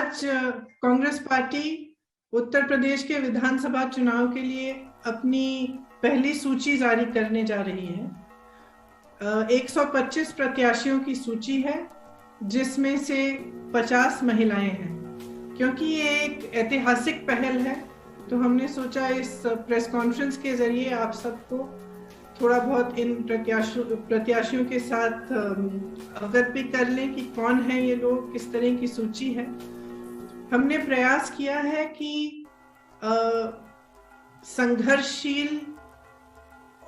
आज कांग्रेस पार्टी उत्तर प्रदेश के विधानसभा चुनाव के लिए अपनी पहली सूची जारी करने जा रही है। 125 प्रत्याशियों की सूची है, जिसमें से 50 महिलाएं हैं। क्योंकि ये एक ऐतिहासिक पहल है, तो हमने सोचा इस प्रेस कॉन्फ्रेंस के जरिए आप सबको थोड़ा बहुत इन प्रत्याशियों के साथ अवगत भी कर लें कि कौन है ये लोग, किस तरह की सूची है। हमने प्रयास किया है कि संघर्षशील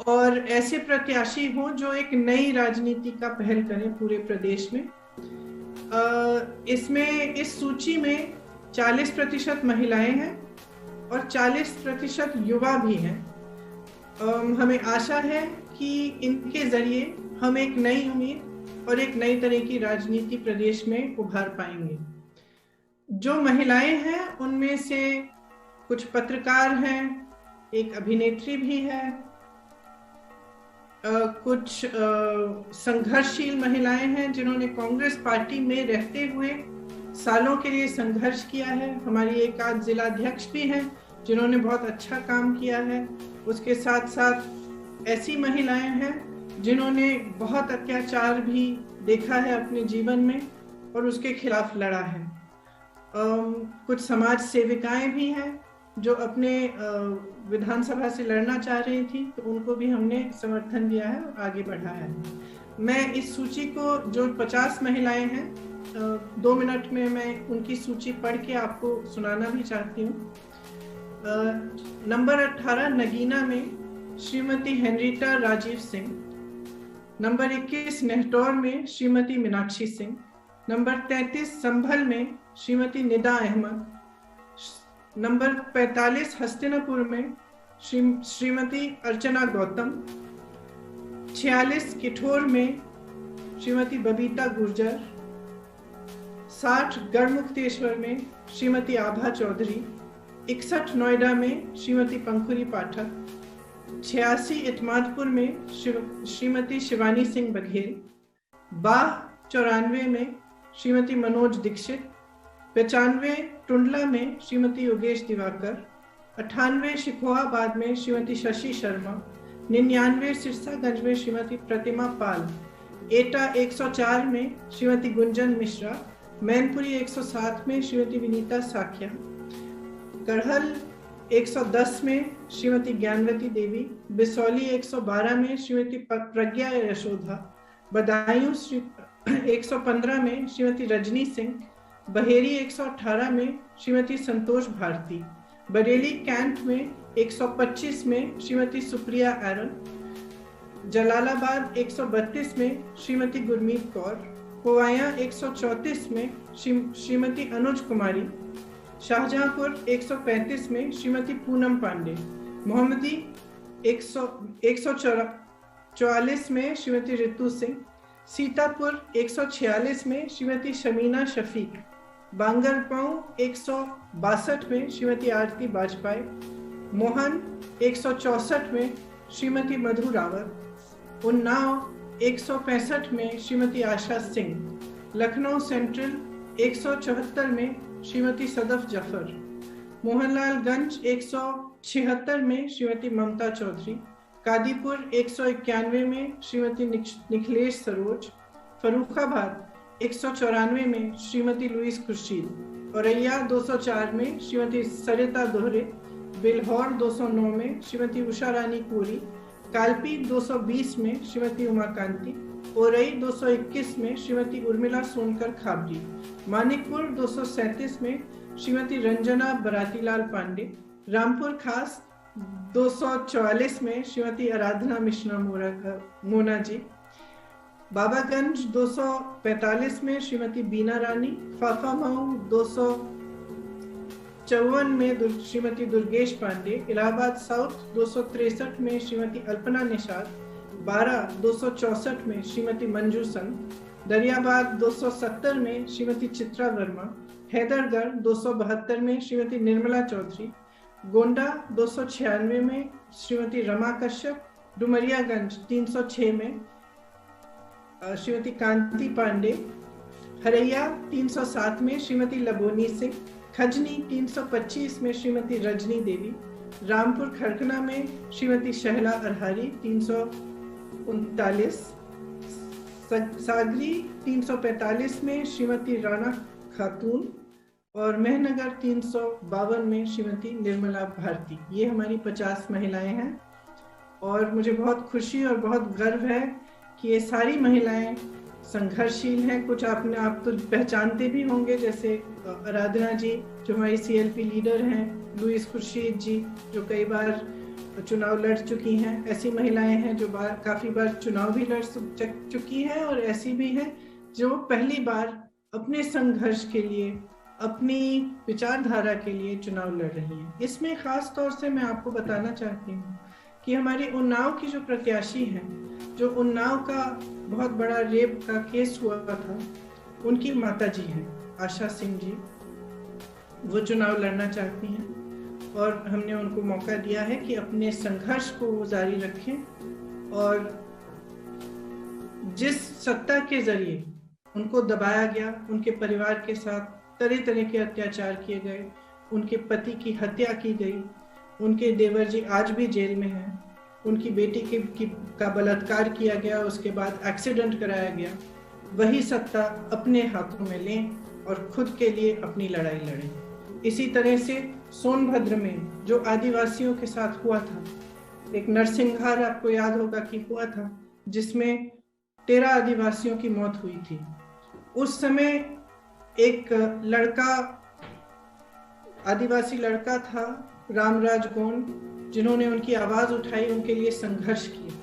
और ऐसे प्रत्याशी हों जो एक नई राजनीति का पहल करें पूरे प्रदेश में। इसमें इस सूची में 40% महिलाएं हैं और 40% युवा भी हैं। हमें आशा है कि इनके जरिए हम एक नई उम्मीद और एक नई तरह की राजनीति प्रदेश में उभार पाएंगे। जो महिलाएं हैं उनमें से कुछ पत्रकार हैं, एक अभिनेत्री भी है, कुछ संघर्षशील महिलाएं हैं जिन्होंने कांग्रेस पार्टी में रहते हुए सालों के लिए संघर्ष किया है। हमारी एक आध जिलाध्यक्ष भी हैं जिन्होंने बहुत अच्छा काम किया है। उसके साथ साथ ऐसी महिलाएं हैं जिन्होंने बहुत अत्याचार भी देखा है अपने जीवन में और उसके खिलाफ लड़ा है। कुछ समाज सेविकाएं भी हैं जो अपने विधानसभा से लड़ना चाह रही थी, तो उनको भी हमने समर्थन दिया है और आगे बढ़ाया है। मैं इस सूची को, जो 50 महिलाएं हैं, 2 मिनट में मैं उनकी सूची पढ़ के आपको सुनाना भी चाहती हूँ। नंबर 18 नगीना में श्रीमती हेनरीटा राजीव सिंह। नंबर 21 नेहटौर में श्रीमती मीनाक्षी सिंह। नंबर 33 संभल में श्रीमती निदा अहमद। नंबर 45 हस्तिनापुर में श्रीमती अर्चना गौतम। 46 किठौर में श्रीमती बबीता गुर्जर। 60 गढ़मुक्तेश्वर में श्रीमती आभा चौधरी। 61 नोएडा में श्रीमती पंखुरी पाठक। 86 इतमादपुर में श्रीमती शिवानी सिंह बघेल। 94 में श्रीमती मनोज दीक्षित। 95 टुंडला में श्रीमती योगेश दिवाकर। 98 शिकोहाबाद में श्रीमती शशि शर्मा। 99 सिरसागंज में श्रीमती प्रतिमा पाल। एटा 104 में श्रीमती गुंजन मिश्रा। मैनपुरी 107 में श्रीमती विनीता साखिया। गढ़हल 110 में श्रीमती ज्ञानवती देवी। बिसौली 112 में श्रीमती प्रज्ञा यशोधा। बदायूं 115 में श्रीमती रजनी सिंह। बहेरी 118 में श्रीमती संतोष भारती। बरेली कैंट में 125 में श्रीमती सुप्रिया एरन। जलालाबाद 132 में श्रीमती गुरमीत कौर। पोवाया 134 में श्रीमती अनुज कुमारी। शाहजहांपुर 135 में श्रीमती पूनम पांडे। मोहम्मदी 144 में श्रीमती रितु सिंह। सीतापुर 146 में श्रीमती शमीना शफीक। बांगरगांव 162 में श्रीमती आरती बाजपेयी। मोहन 164 में श्रीमती मधु रावत। उन्नाव 165 में श्रीमती आशा सिंह। लखनऊ सेंट्रल 174 में श्रीमती सदफ जफर। मोहनलालगंज 176 में श्रीमती ममता चौधरी। कादीपुर 191 में श्रीमती निखिलेश सरोज। फरुखाबाद 194 में श्रीमती लुइस खुर्शीद। औरैया 204 में श्रीमती सरिता दोहरे। बिल्हौर 209 में श्रीमती उषा रानी कोरी। कालपी 220 में श्रीमती उमाकांति। ओरई 221 में श्रीमती उर्मिला सोनकर खाबरी। मानिकपुर 237 में श्रीमती रंजना बरातीलाल पांडे। रामपुर खास 244 में श्रीमती आराधना मिश्रा मोना जी। बाबागंज 245 में श्रीमती बीना रानी। फाफामऊ 254 में श्रीमती दुर्गेश पांडे। इलाहाबाद साउथ 263 में श्रीमती अल्पना निषाद। 264 में श्रीमती मंजू संत। दरियाबाद 270 में श्रीमती चित्रा वर्मा। हैदरगढ़ 272 में श्रीमती निर्मला चौधरी। गोंडा 296 में श्रीमती रमा कश्यप। डुमरियागंज 306 में श्रीमती कांति पांडे। हरैया 307 में श्रीमती लबोनी सिंह, खजनी 325 में श्रीमती रजनी देवी, रामपुर खड़कना में श्रीमती शहला अरहारी 339, सागरी 345 में श्रीमती राणा खातून और मेहनगर 352 में श्रीमती निर्मला भारती। ये हमारी 50 महिलाएं हैं और मुझे बहुत खुशी और बहुत गर्व है कि ये सारी महिलाएं संघर्षशील हैं। कुछ आपने आप तो पहचानते भी होंगे, जैसे आराधना जी जो हमारी CLP लीडर हैं, लुइस खुर्शीद जी जो कई बार चुनाव लड़ चुकी हैं। ऐसी महिलाएं हैं जो काफ़ी बार चुनाव भी लड़ चुकी हैं और ऐसी भी हैं जो पहली बार अपने संघर्ष के लिए, अपनी विचारधारा के लिए चुनाव लड़ रही हैं। इसमें ख़ास तौर से मैं आपको बताना चाहती हूँ कि हमारी उन्नाव की जो प्रत्याशी हैं, जो उन्नाव का बहुत बड़ा रेप का केस हुआ था, उनकी माता जी हैं आशा सिंह जी, वो चुनाव लड़ना चाहती हैं और हमने उनको मौका दिया है कि अपने संघर्ष को वो जारी रखें। और जिस सत्ता के जरिए उनको दबाया गया, उनके परिवार के साथ तरह तरह के अत्याचार किए गए, उनके पति की हत्या की गई, उनके देवर जी आज भी जेल में हैं, उनकी बेटी का बलात्कार किया गया, उसके बाद एक्सीडेंट कराया गया, वही सत्ता अपने हाथों में लें और खुद के लिए अपनी लड़ाई लड़ें। इसी तरह से सोनभद्र में जो आदिवासियों के साथ हुआ था, एक नरसिंहार आपको याद होगा कि हुआ था, जिसमें 13 आदिवासियों की मौत हुई थी। उस समय एक लड़का, आदिवासी लड़का था रामराज गोंड, जिन्होंने उनकी आवाज उठाई, उनके लिए संघर्ष किया।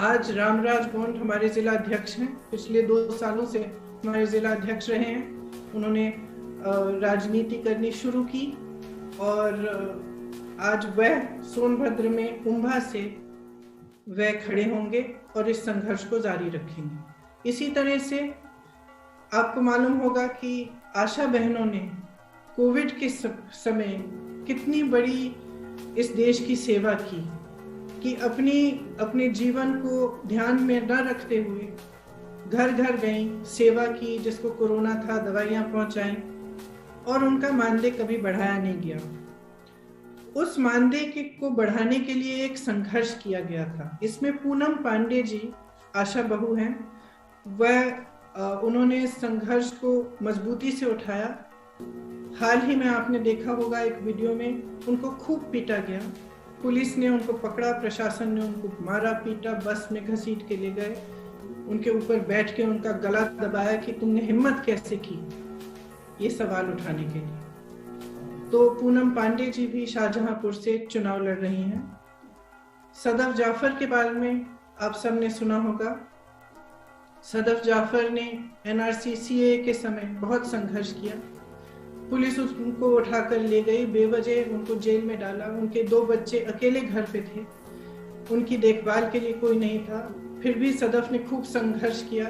आज रामराज गोंड हमारे जिला अध्यक्ष हैं, पिछले 2 सालों से हमारे जिला अध्यक्ष रहे हैं। उन्होंने राजनीति करनी शुरू की और आज वह सोनभद्र में उम्भा से वह खड़े होंगे और इस संघर्ष को जारी रखेंगे। इसी तरह से आपको मालूम होगा कि आशा बहनों ने कोविड के समय कितनी बड़ी इस देश की सेवा की कि अपने जीवन को ध्यान में न रखते हुए घर घर गईं, सेवा की, जिसको कोरोना था दवाइयाँ पहुँचाएं और उनका मानदेय कभी बढ़ाया नहीं गया। उस मानदेय को बढ़ाने के लिए एक संघर्ष किया गया था। इसमें पूनम पांडे जी आशा बहू हैं, वह उन्होंने संघर्ष को मजबूती से उठाया। हाल ही में आपने देखा होगा एक वीडियो में उनको खूब पीटा गया, पुलिस ने उनको पकड़ा, प्रशासन ने उनको मारा पीटा, बस में घसीट के ले गए, उनके ऊपर बैठ के उनका गला दबाया कि तुमने हिम्मत कैसे की ये सवाल उठाने के लिए। तो पूनम पांडे जी भी शाहजहांपुर से चुनाव लड़ रही हैं। सदफ जाफर के बारे में आप सबने सुना होगा। सदफ जाफर ने NRC CAA के समय बहुत संघर्ष किया, पुलिस उनको उठाकर ले गई, बेवजह उनको जेल में डाला। उनके 2 बच्चे अकेले घर पे थे, उनकी देखभाल के लिए कोई नहीं था, फिर भी सदफ ने खूब संघर्ष किया।